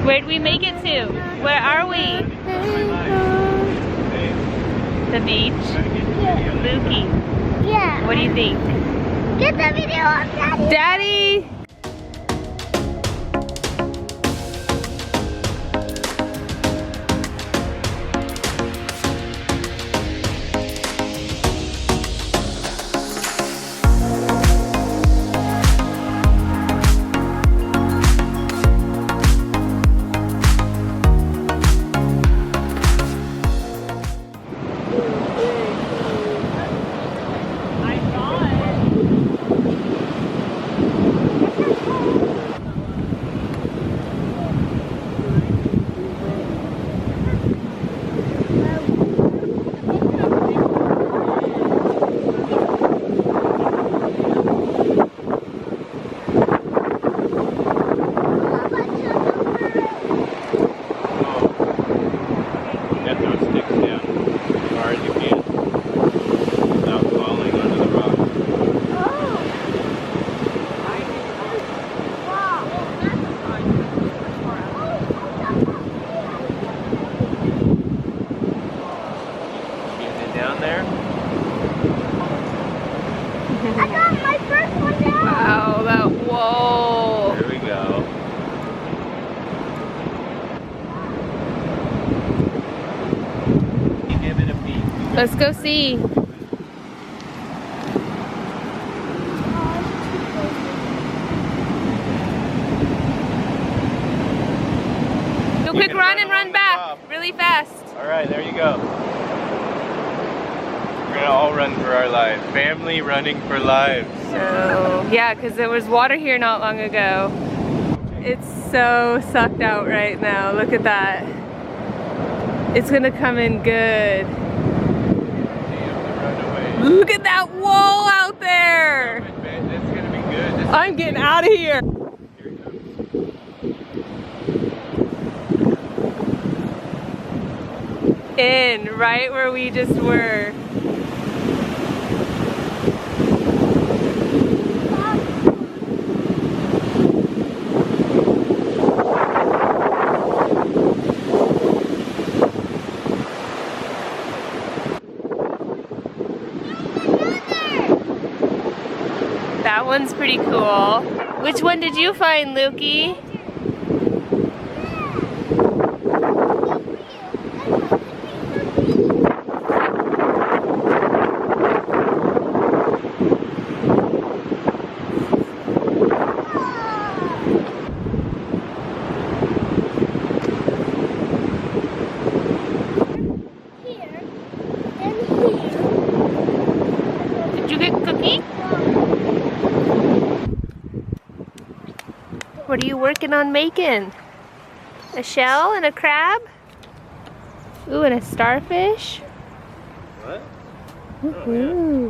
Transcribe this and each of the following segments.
Where'd we make it to? Where are we? The beach? Yeah. Lukey, Yeah. what do you think? Get the video on, Daddy. Daddy! Down there. I got my first one down. Wow, that, whoa. There we go. You give it a peek. Let's go see. Do a quick run and run back really fast. All right, there you go. We're gonna all run for our lives. Family running for lives. So, yeah, because there was water here not long ago. It's so sucked out right now. Look at that. It's gonna come in good. Look at that wall out there. It's gonna be good. I'm getting out of here. In, right where we just were. That one's pretty cool. Which one did you find, Lukey? Did you get cookie? What are you working on making? A shell and a crab? Ooh, and a starfish? What? Ooh.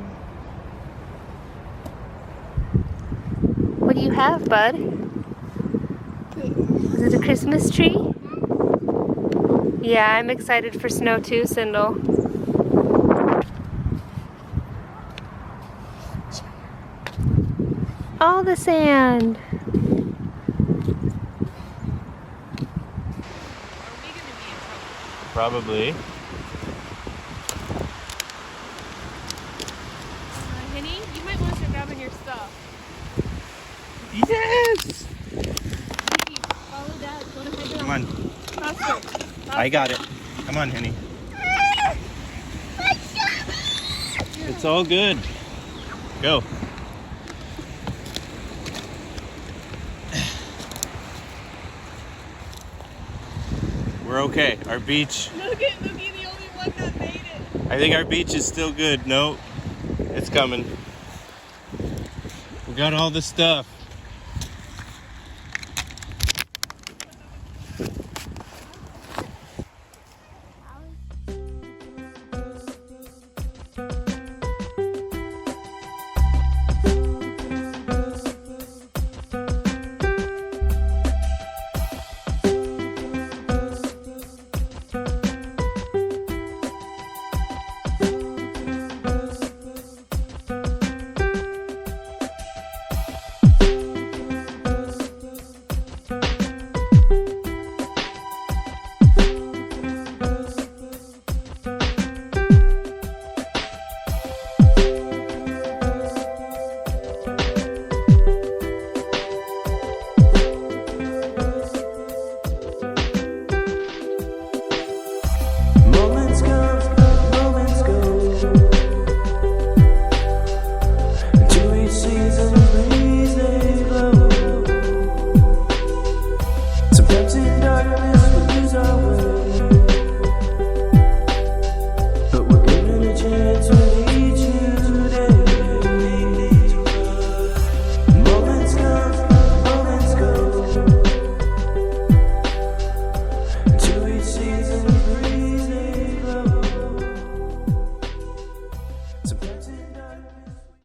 What do you have, bud? Is it a Christmas tree? Yeah, I'm excited for snow too, Sindel. All the sand. Probably. Henny, you might want to start grabbing your stuff. Yes! Follow Dad. Go to my Come on. Faster. I got it. Come on, Henny. It's all good. Go. We're okay. Our beach. Look at Lukey, the only one that made it. I think our beach is still good. No, it's coming. We got all the stuff.